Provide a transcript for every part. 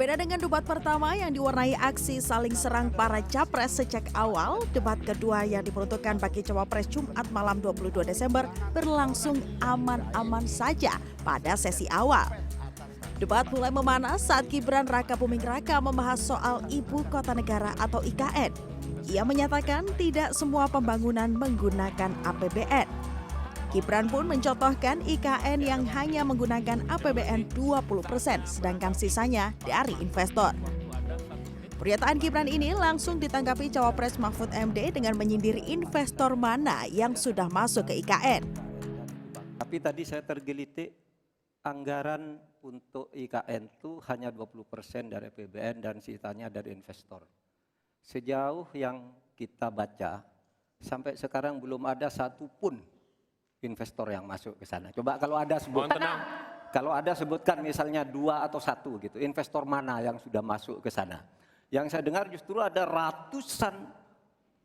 Berbeda dengan debat pertama yang diwarnai aksi saling serang para capres sejak awal, debat kedua yang diperuntukkan bagi cawapres Jumat malam 22 Desember berlangsung aman-aman saja pada sesi awal. Debat mulai memanas saat Gibran Rakabuming Raka membahas soal Ibu Kota Negara atau IKN. Ia menyatakan tidak semua pembangunan menggunakan APBN. Gibran pun mencontohkan IKN yang hanya menggunakan APBN 20%, sedangkan sisanya dari investor. Pernyataan Gibran ini langsung ditanggapi Cawapres Mahfud MD dengan menyindir investor mana yang sudah masuk ke IKN. Tapi tadi saya tergelitik, anggaran untuk IKN itu hanya 20% dari APBN dan sisanya dari investor. Sejauh yang kita baca, sampai sekarang belum ada satupun investor yang masuk ke sana. Coba kalau ada sebutkan misalnya 2 atau 1 gitu, investor mana yang sudah masuk ke sana. Yang saya dengar justru ada ratusan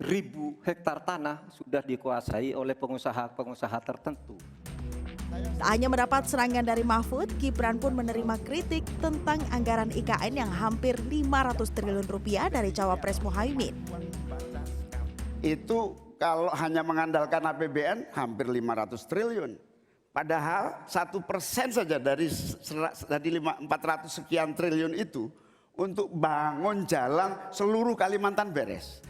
ribu hektar tanah sudah dikuasai oleh pengusaha-pengusaha tertentu. Tak hanya mendapat serangan dari Mahfud, Gibran pun menerima kritik tentang anggaran IKN yang hampir 500 triliun rupiah dari Cawapres Muhaimin. Itu kalau hanya mengandalkan APBN hampir 500 triliun. Padahal 1% saja dari 400 sekian triliun itu untuk bangun jalan seluruh Kalimantan beres.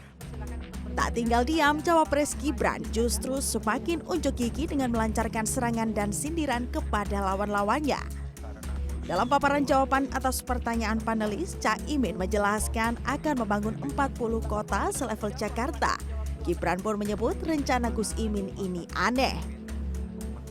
Tak tinggal diam, Cawapres Gibran justru semakin unjuk gigi dengan melancarkan serangan dan sindiran kepada lawan-lawannya. Dalam paparan jawaban atas pertanyaan panelis, Caimin menjelaskan akan membangun 40 kota selevel Jakarta. Gibran pun menyebut rencana Gus Imin ini aneh.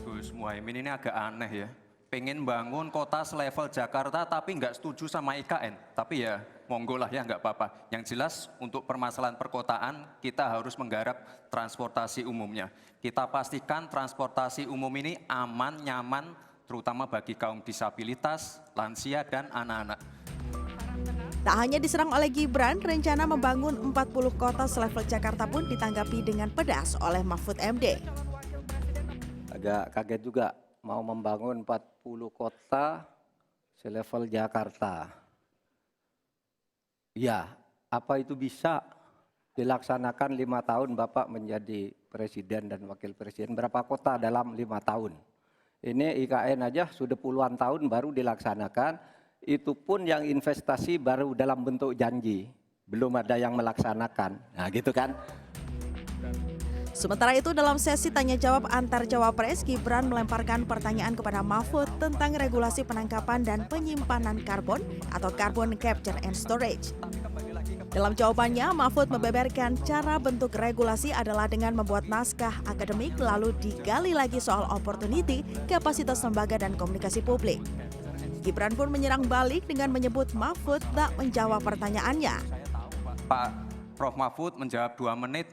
Gus Muhaimin ini agak aneh ya. Pengen bangun kota selevel Jakarta tapi nggak setuju sama IKN. Tapi ya monggo lah ya, nggak apa-apa. Yang jelas untuk permasalahan perkotaan kita harus menggarap transportasi umumnya. Kita pastikan transportasi umum ini aman, nyaman, terutama bagi kaum disabilitas, lansia, dan anak-anak. Tak hanya diserang oleh Gibran, rencana membangun 40 kota selevel Jakarta pun ditanggapi dengan pedas oleh Mahfud MD. Agak kaget juga mau membangun 40 kota selevel Jakarta. Ya, apa itu bisa dilaksanakan 5 tahun Bapak menjadi presiden dan wakil presiden? Berapa kota dalam 5 tahun? Ini IKN aja sudah puluhan tahun baru dilaksanakan. Itu pun yang investasi baru dalam bentuk janji, belum ada yang melaksanakan. Nah gitu kan. Sementara itu dalam sesi tanya jawab antar Cawapres, Gibran melemparkan pertanyaan kepada Mahfud tentang regulasi penangkapan dan penyimpanan karbon atau carbon capture and storage. Dalam jawabannya, Mahfud membeberkan cara bentuk regulasi adalah dengan membuat naskah akademik lalu digali lagi soal opportunity, kapasitas lembaga dan komunikasi publik. Gibran pun menyerang balik dengan menyebut Mahfud tak menjawab pertanyaannya. Pak Prof. Mahfud menjawab 2 menit,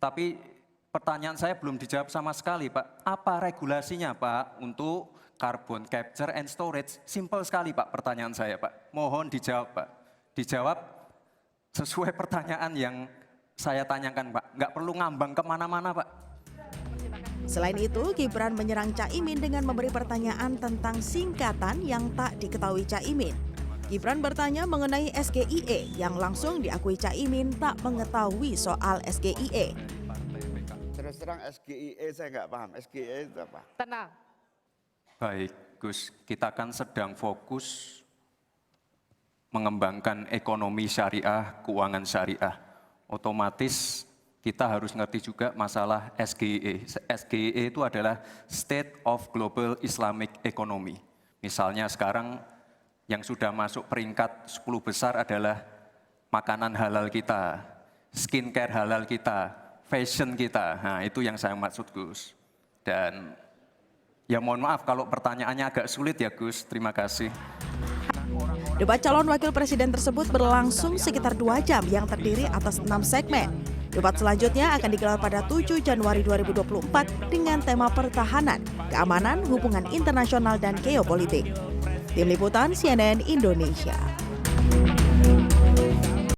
tapi pertanyaan saya belum dijawab sama sekali, Pak. Apa regulasinya, Pak, untuk carbon capture and storage? Simpel sekali, Pak, pertanyaan saya, Pak. Mohon dijawab, Pak. Dijawab sesuai pertanyaan yang saya tanyakan, Pak. Nggak perlu ngambang kemana-mana, Pak. Selain itu, Gibran menyerang Caimin dengan memberi pertanyaan tentang singkatan yang tak diketahui Caimin. Gibran bertanya mengenai SGIE yang langsung diakui Caimin tak mengetahui soal SGIE. Terus terang SGIE saya nggak paham. SGIE itu apa? Tenang. Baik, Gus. Kita kan sedang fokus mengembangkan ekonomi syariah, keuangan syariah. Otomatis kita harus ngerti juga masalah SGIE. SGIE itu adalah State of Global Islamic Economy. Misalnya sekarang yang sudah masuk peringkat 10 besar adalah makanan halal kita, skincare halal kita, fashion kita. Nah itu yang saya maksud, Gus. Dan ya mohon maaf kalau pertanyaannya agak sulit ya, Gus. Terima kasih. Debat calon wakil presiden tersebut berlangsung sekitar 2 jam yang terdiri atas 6 segmen. Debat selanjutnya akan digelar pada 7 Januari 2024 dengan tema pertahanan, keamanan, hubungan internasional, dan geopolitik. Tim Liputan CNN Indonesia.